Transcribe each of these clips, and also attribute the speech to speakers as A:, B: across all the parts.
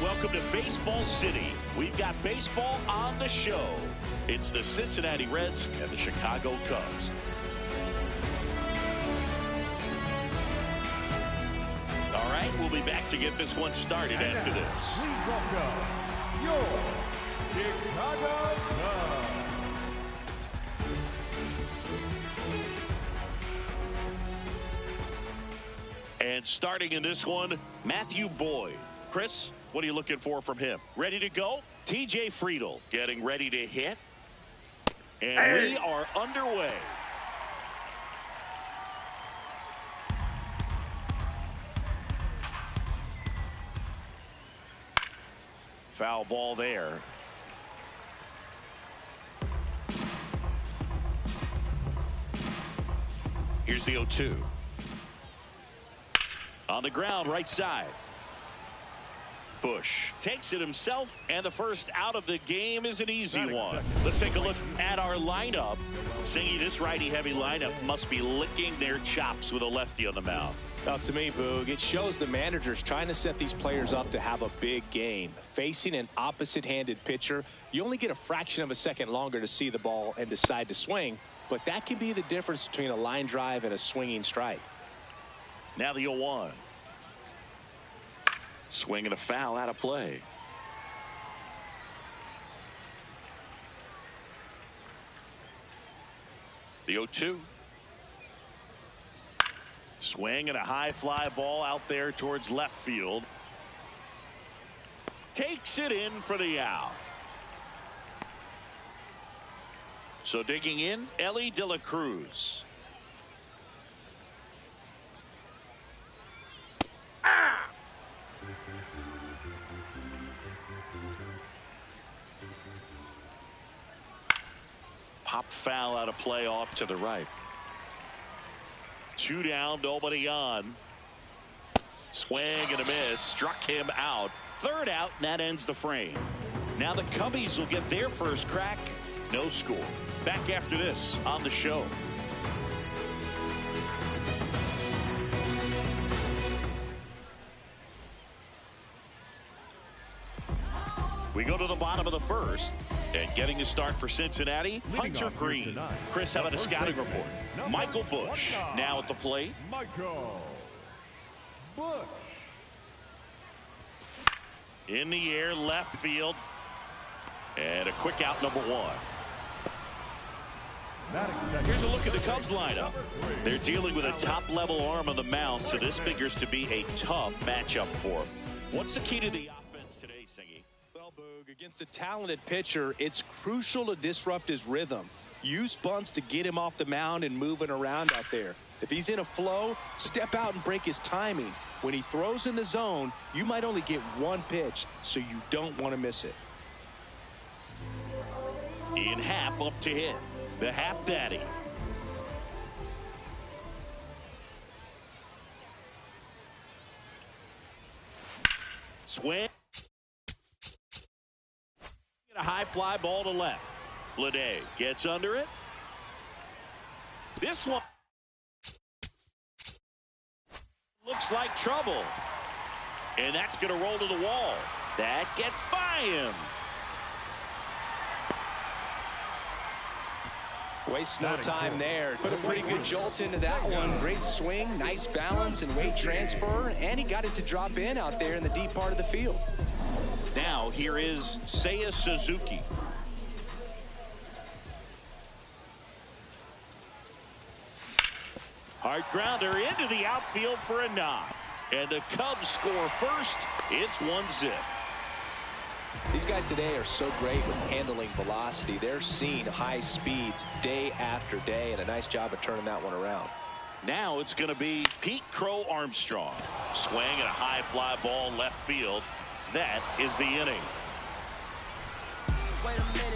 A: Welcome to Baseball City. We've got baseball on the show. It's the Cincinnati Reds and the Chicago Cubs. All right, we'll be back to get this one started
B: and
A: after
B: now,
A: this.
B: Please welcome your Chicago Cubs.
A: And starting in this one, Matthew Boyd. Chris, what are you looking for from him? Ready to go? TJ Friedl getting ready to hit. And we are underway. Foul ball there. Here's the 0-2. On the ground, right side. Bush takes it himself, and the first out of the game is an easy one. Let's take a look at our lineup. Singy, this righty-heavy lineup must be licking their chops with a lefty on the mound.
C: Well, to me, Boog, it shows the manager's trying to set these players up to have a big game. Facing an opposite-handed pitcher, you only get a fraction of a second longer to see the ball and decide to swing, but that can be the difference between a line drive and a swinging strike.
A: Now the 0-1. Swing and a foul out of play. The 0-2. Swing and a high fly ball out there towards left field. Takes it in for the out. So digging in, Elly De La Cruz. Pop foul out of play off to the right. 2 down, nobody on. Swing and a miss. Struck him out. 3rd out, and that ends the frame. Now the Cubbies will get their first crack. No score. Back after this on the show. We go to the bottom of the first. And getting a start for Cincinnati, Hunter Green. Chris, how about a scouting report? Michael Bush now at the plate.
B: Michael Bush.
A: In the air, left field. And a quick out, number 1. Here's a look at the Cubs lineup. They're dealing with a top-level arm on the mound, so this figures to be a tough matchup for them. What's the key to the offense today, Singy?
C: Well, Boog, against a talented pitcher, it's crucial to disrupt his rhythm. Use bunts to get him off the mound and moving around out there. If he's in a flow, step out and break his timing. When he throws in the zone, you might only get one pitch, so you don't want to miss it.
A: Ian Happ up to hit. The Happ Daddy. Swing. A high fly ball to left. Bleday gets under it. This one looks like trouble. And that's going to roll to the wall. That gets by him.
C: Wastes no time there. Put a pretty good jolt into that one. Great swing, nice balance and weight transfer, and he got it to drop in out there in the deep part of the field.
A: Now here is Seiya Suzuki. Hard grounder into the outfield for a knock. And the Cubs score first. It's 1-0.
C: These guys today are so great with handling velocity. They're seeing high speeds day after day, and a nice job of turning that one around.
A: Now it's going to be Pete Crow Armstrong. Swing and a high fly ball left field. That is the inning.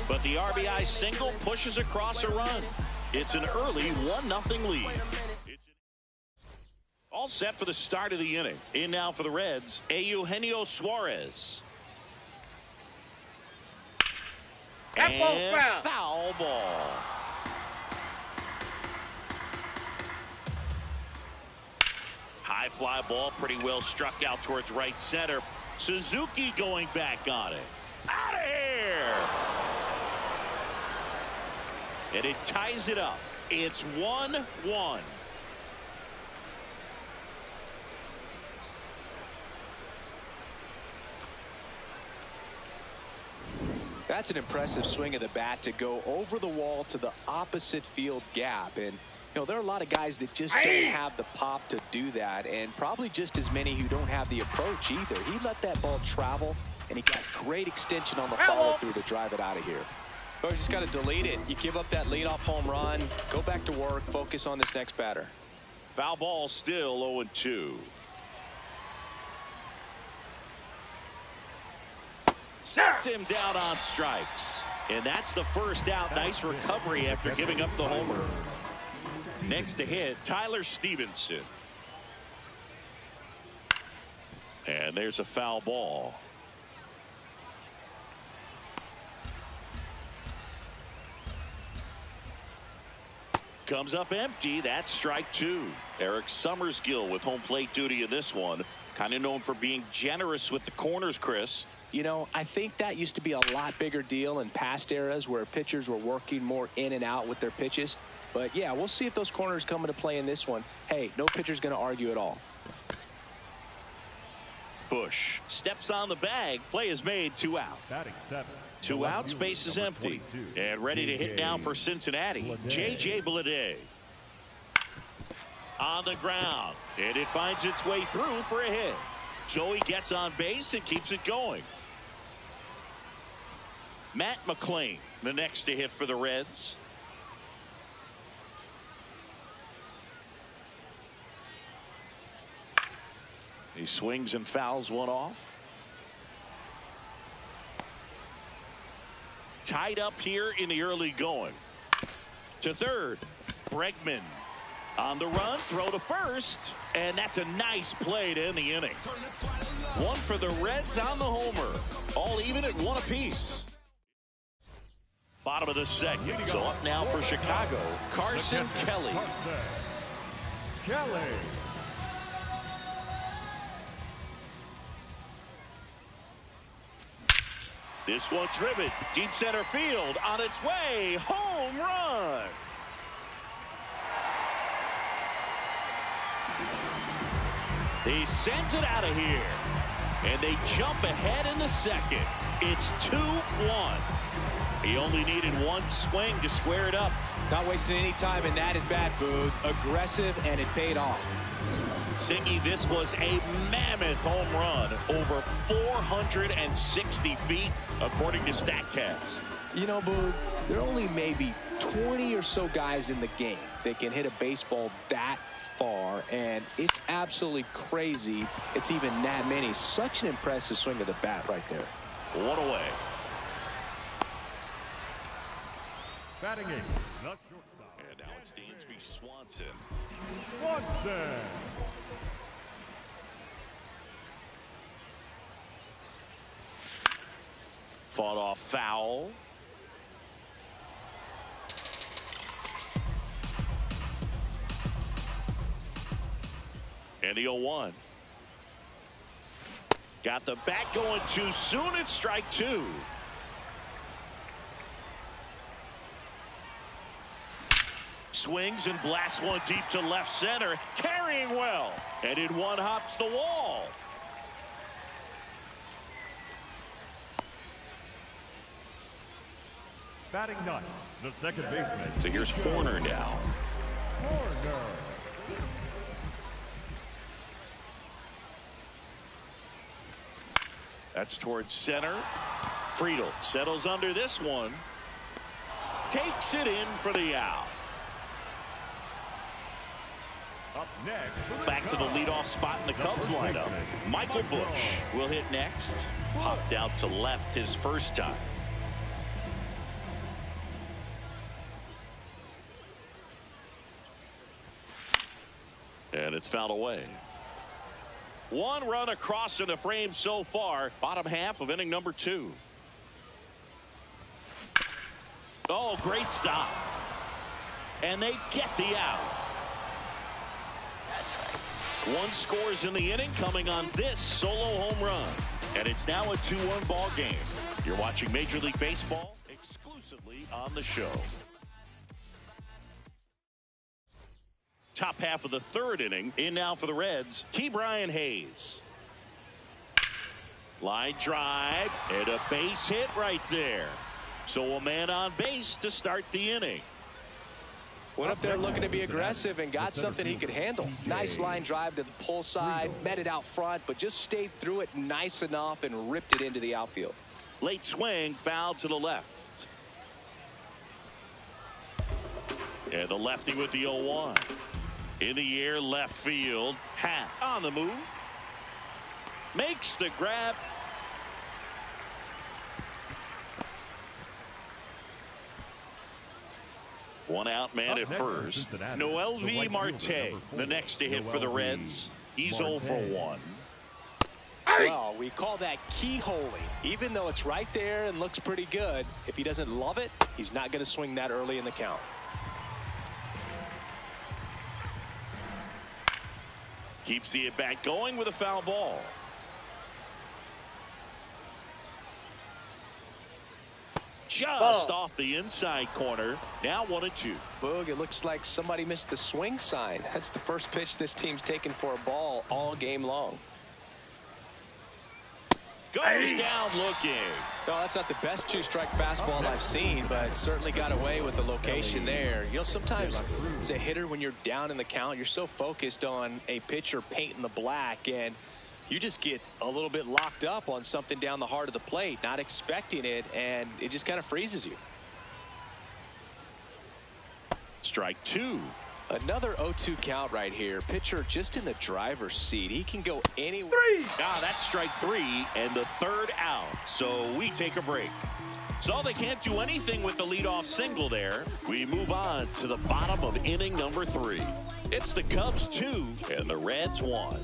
A: But the RBI single pushes across a run. It's an early 1-0 lead. All set for the start of the inning. In now for the Reds, Eugenio Suarez. And foul ball. High fly ball, pretty well struck out towards right center. Suzuki going back on it. Out of here. And it ties it up. It's 1-1.
C: That's an impressive swing of the bat to go over the wall to the opposite field gap. And, you know, there are a lot of guys that just don't have the pop to do that, and probably just as many who don't have the approach either. He let that ball travel, and he got great extension on the follow-through to drive it out of here. But you just got to delete it. You give up that leadoff home run, go back to work, focus on this next batter.
A: Foul ball still 0-2. Sets him down on strikes. And that's the first out. Nice recovery after giving up the homer. Next to hit, Tyler Stevenson. And there's a foul ball. Comes up empty. That's strike two. Eric Summersgill with home plate duty in this one. Kind of known for being generous with the corners, Chris.
C: You know, I think that used to be a lot bigger deal in past eras where pitchers were working more in and out with their pitches. But, yeah, we'll see if those corners come into play in this one. Hey, no pitcher's going to argue at all.
A: Bush steps on the bag. Play is made. 2 out. 2 out. Space is empty. And ready to hit now for Cincinnati. J.J. Bleday. On the ground. And it finds its way through for a hit. So he gets on base and keeps it going. Matt McClain, the next to hit for the Reds. He swings and fouls one off. Tied up here in the early going. To third, Bregman. On the run, throw to first, and that's a nice play to end the inning. One for the Reds on the homer. All even at 1 apiece. Bottom of the second. So up now for Chicago, Carson Kelly. This one driven deep center field on its way. Home run. He sends it out of here. And they jump ahead in the second. It's 2-1. He only needed one swing to square it up.
C: Not wasting any time in that at bat, Boog. Aggressive, and it paid off.
A: Singy, this was a mammoth home run over 460 feet, according to StatCast.
C: You know, Boog, there are only maybe 20 or so guys in the game that can hit a baseball that far, and it's absolutely crazy it's even that many. Such an impressive swing of the bat right there.
A: One away.
B: Batting eighth, the shortstop.
A: And now it's Dansby Swanson.
B: Swanson.
A: Fought off foul. And the 0-1. Got the bat going too soon. It's strike two. Swings and blasts one deep to left center. Carrying well. And in one hops the wall.
B: Batting ninth, the second baseman.
A: So here's Horner now.
B: Horner.
A: That's towards center. Friedel settles under this one. Takes it in for the out.
B: Up next, for the
A: Back to the
B: Cubs,
A: leadoff spot in the Cubs lineup. Michael Busch will hit next. Popped out to left his first time. And it's fouled away. One run across in the frame so far. Bottom half of inning number 2. Oh, great stop. And they get the out. One scores in the inning coming on this solo home run. And it's now a 2-1 ball game. You're watching Major League Baseball exclusively on the show. Top half of the third inning. In now for the Reds, Ke'Bryan Hayes. Line drive and a base hit right there. So a man on base to start the inning.
C: Went up there looking to be aggressive and got something he could handle. Nice line drive to the pull side, met it out front, but just stayed through it nice enough and ripped it into the outfield.
A: Late swing, foul to the left. And the lefty with the 0-1. In the air, left field. Happ on the move. Makes the grab. One out man at first. Noelvi Marte, the next to hit for the Reds. He's 0 for 1.
C: Well, we call that keyholing. Even though it's right there and looks pretty good, if he doesn't love it, he's not going to swing that early in the count.
A: Keeps the at-bat going with a foul ball. Just off the inside corner. Now 1-2.
C: Boog, it looks like somebody missed the swing sign. That's the first pitch this team's taken for a ball all game long.
A: Goes down looking.
C: No, that's not the best two-strike fastball I've seen, but certainly got away with the location there. You know, sometimes as a hitter, when you're down in the count, you're so focused on a pitcher painting the black, and you just get a little bit locked up on something down the heart of the plate, not expecting it, and it just kind of freezes you.
A: Strike 2.
C: Another 0-2 count right here. Pitcher just in the driver's seat. He can go anywhere.
A: That's strike 3 and the third out. So we take a break. So they can't do anything with the leadoff single there. We move on to the bottom of inning number 3. It's the Cubs 2 and the Reds 1.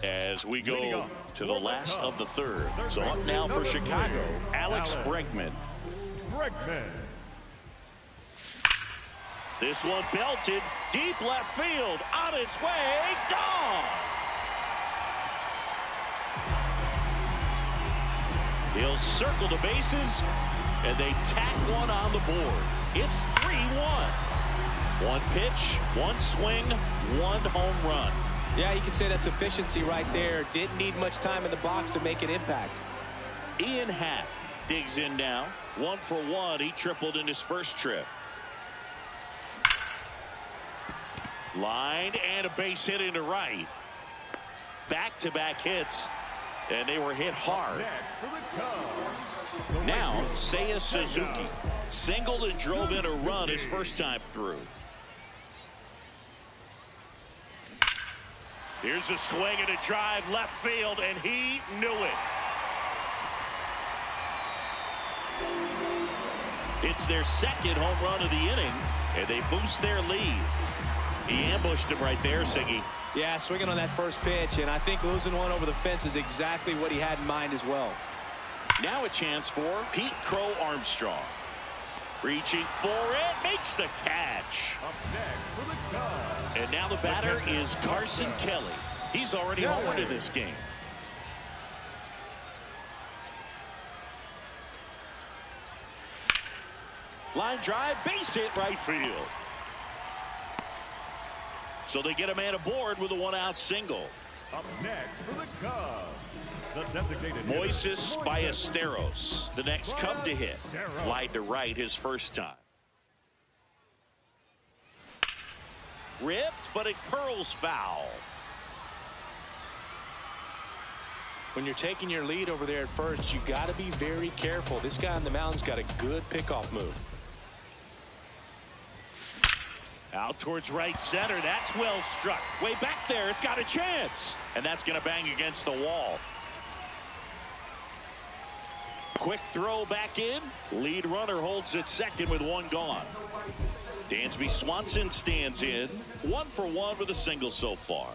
A: As we go to the last of the third. So up now for Chicago, Alex Bregman. This one belted deep left field, on its way, gone. He'll circle the bases, and they tack one on the board. It's 3-1. One pitch, one swing, one home run.
C: Yeah, you can say that's efficiency right there. Didn't need much time in the box to make an impact.
A: Ian Happ digs in now. 1 for 1. He tripled in his first trip. Line and a base hit into right. Back-to-back hits, and they were hit hard. Now, Seiya Suzuki singled and drove in a run his first time through. Here's a swing and a drive left field, and he knew it. It's their second home run of the inning, and they boost their lead. He ambushed him right there, Siggy.
C: Yeah, swinging on that first pitch, and I think losing one over the fence is exactly what he had in mind as well.
A: Now a chance for Pete Crow Armstrong. Reaching for it, makes the catch.
B: Up next for the Cubs.
A: And now the batter is Carson Kelly. He's already homered in this game. Line drive, base hit right field. So they get a man aboard with a one-out single.
B: Up next for the Cubs, the designated
A: Moises Ballesteros, the next Cub to hit. Flied to right his first time. Ripped, but it curls foul.
C: When you're taking your lead over there at first, you got to be very careful. This guy on the mound's got a good pickoff move.
A: Out towards right center. That's well struck. Way back there. It's got a chance. And that's going to bang against the wall. Quick throw back in. Lead runner holds at second with one gone. Dansby Swanson stands in. 1 for 1 with a single so far.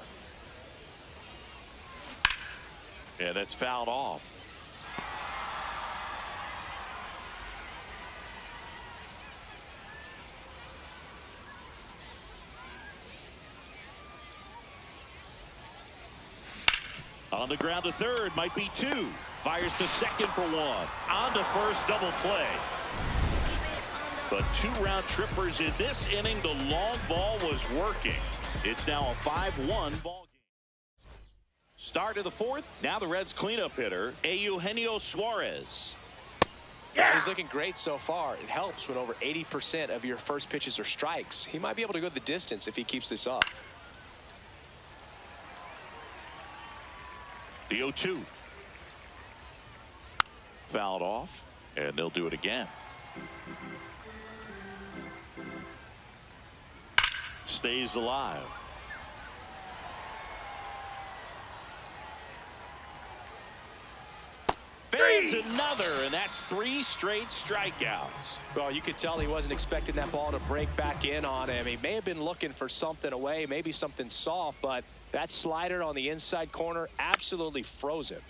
A: Yeah, that's fouled off. On the ground to third, might be 2. Fires to second for 1. On to first, double play. But 2 round trippers in this inning. The long ball was working. It's now a 5-1 ball game. Start of the 4th. Now the Reds cleanup hitter, Eugenio Suarez.
C: Yeah, he's looking great so far. It helps when over 80% of your first pitches are strikes. He might be able to go the distance if he keeps this up.
A: The 0-2. Fouled off, and they'll do it again. Stays alive. Fades another, and that's 3 straight strikeouts.
C: Well, you could tell he wasn't expecting that ball to break back in on him. He may have been looking for something away, maybe something soft, but that slider on the inside corner absolutely froze him.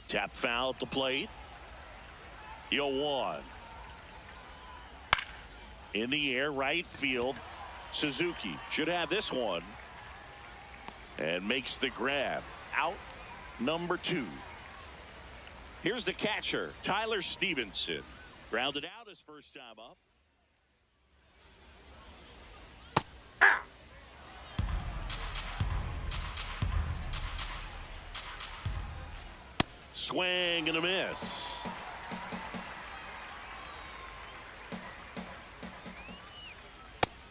A: Tap foul at the plate. 0-1. In the air, right field. Suzuki should have this one. And makes the grab. Out number 2. Here's the catcher, Tyler Stevenson. Grounded out his first time up. Swing and a miss.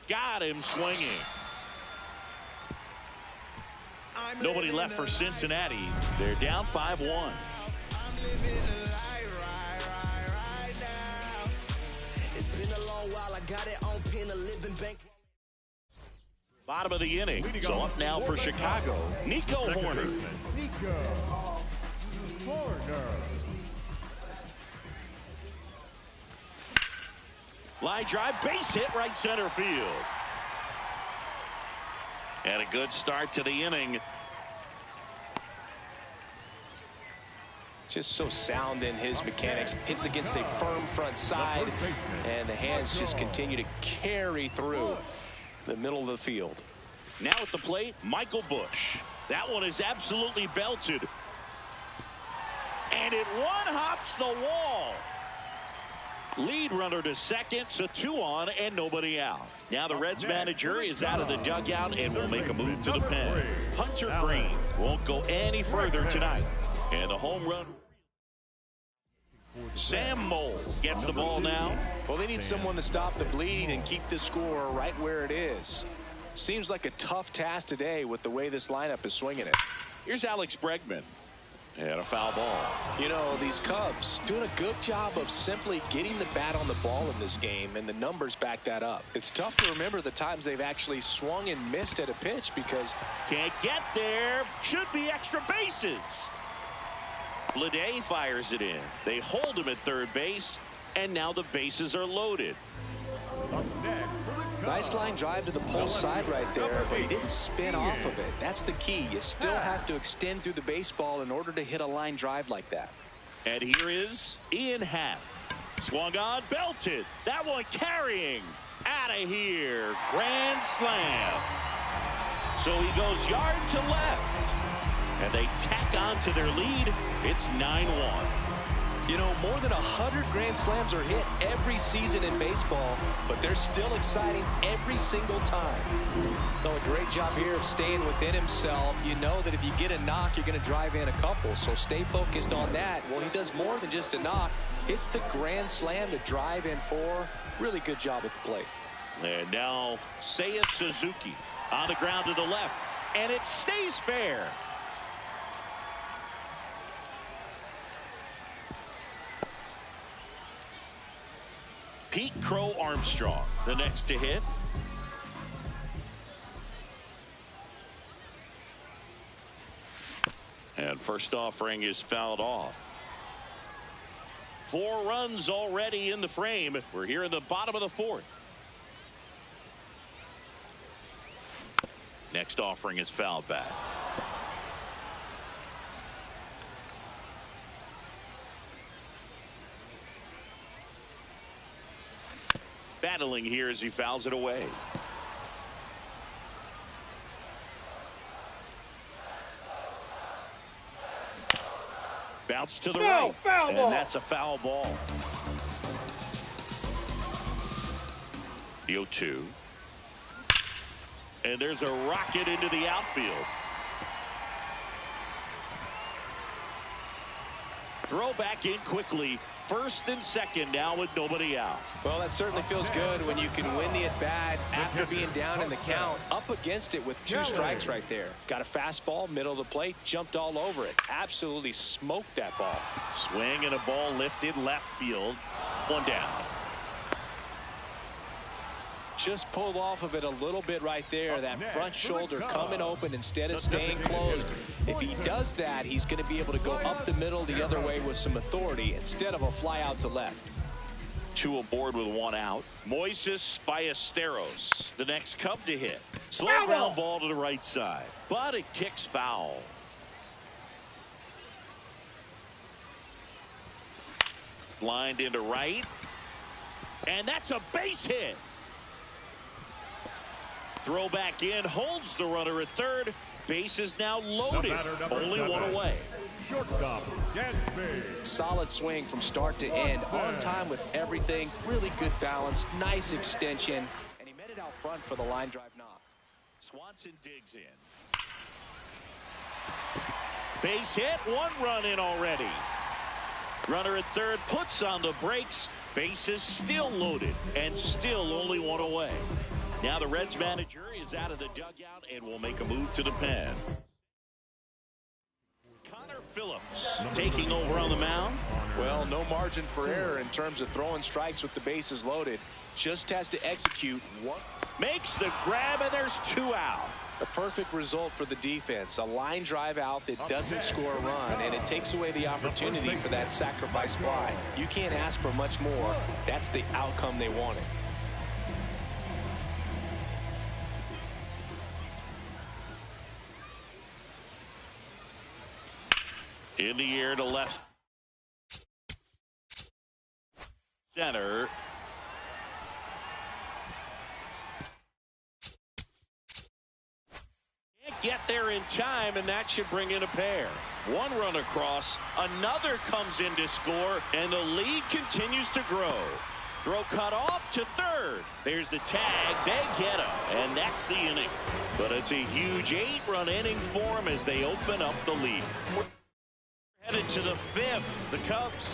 A: Got him swinging. Nobody left for Cincinnati. They're down 5-1. Bottom of the inning. So up now for Chicago, Nico Hoerner.
B: Nico Hoerner.
A: Line drive, base hit right center field. And a good start to the inning.
C: Just so sound in his mechanics. Hits against a firm front side, and the hands just continue to carry through the middle of the field.
A: Now at the plate, Michael Busch. That one is absolutely belted. And it one-hops the wall. Lead runner to second, so 2 on and nobody out. Now the Reds manager is out of the dugout and will make a move to the pen. Hunter Green won't go any further tonight. And the home run. Sam Moll gets the ball now.
C: Well, they need someone to stop the bleeding and keep the score right where it is. Seems like a tough task today with the way this lineup is swinging it.
A: Here's Alex Bregman. And a foul ball.
C: You know, these Cubs doing a good job of simply getting the bat on the ball in this game, and the numbers back that up. It's tough to remember the times they've actually swung and missed at a pitch because
A: can't get there. Should be extra bases. Bleday fires it in. They hold him at third base, and now the bases are loaded.
C: Nice line drive to the pole side right there, but he didn't spin off of it. That's the key. You still have to extend through the baseball in order to hit a line drive like that.
A: And here is Ian Happ. Swung on, belted. That one carrying. Out of here. Grand slam. So he goes yard to left. And they tack on to their lead. It's 9-1.
C: You know, more than 100 grand slams are hit every season in baseball, but they're still exciting every single time. So a great job here of staying within himself. You know that if you get a knock, you're going to drive in a couple, so stay focused on that. Well, he does more than just a knock. Hits the grand slam to drive in 4. Really good job at the plate.
A: And now Seiya Suzuki on the ground to the left, and it stays fair. Pete Crow Armstrong, the next to hit. And first offering is fouled off. 4 runs already in the frame. We're here in the bottom of the 4th. Next offering is fouled back. Battling here as he fouls it away. Bounce to the right. And that's a foul ball. The 0-2. And there's a rocket into the outfield. Throw back in quickly. First and second now with nobody out.
C: Well, that certainly feels good when you can win the at-bat after being down in the count. Up against it with 2 strikes right there. Got a fastball, middle of the plate, jumped all over it. Absolutely smoked that ball.
A: Swing and a ball lifted left field. 1 down.
C: Just pulled off of it a little bit right there. That front shoulder coming open instead of staying closed. If he does that, he's going to be able to go up the middle the other way with some authority instead of a fly out to left.
A: 2 aboard with 1 out. Moises Ballesteros, the next Cub to hit. Slow ground ball to the right side, but it kicks foul. Lined into right, and that's a base hit. Throw back in, holds the runner at third. Base is now loaded. Only 1 away.
B: Shortstop, Gansby.
C: Solid swing from start to end. On time with everything. Really good balance. Nice extension. And he met it out front for the line drive knock.
A: Swanson digs in. Base hit. 1 run in already. Runner at third puts on the brakes. Base is still loaded and still only 1 away. Now the Reds manager is out of the dugout and will make a move to the pen. Connor Phillips taking over on the mound.
C: Well, no margin for error in terms of throwing strikes with the bases loaded. Just has to execute one.
A: Makes the grab, and there's 2 out.
C: A perfect result for the defense. A line drive out that doesn't score a run, and it takes away the opportunity for that sacrifice fly. You can't ask for much more. That's the outcome they wanted.
A: In the air to left center. Can't get there in time, and that should bring in a pair. One run across, another comes in to score, and the lead continues to grow. Throw cut off to third. There's the tag. They get him, and that's the inning. But it's a huge 8-run inning for them as they open up the lead. We're headed to the 5th. The Cubs